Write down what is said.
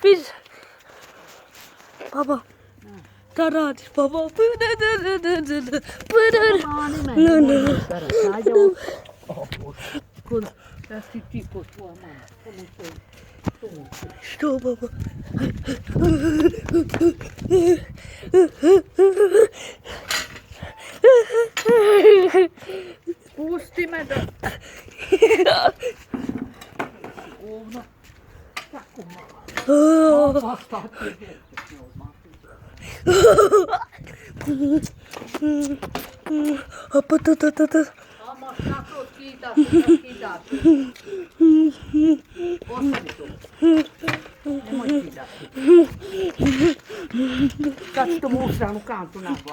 Biz baba Taradi baba Что, баба? Pusti меня. Овно. Так ума. Amma katot kiitos. Katso muussa on kantuna.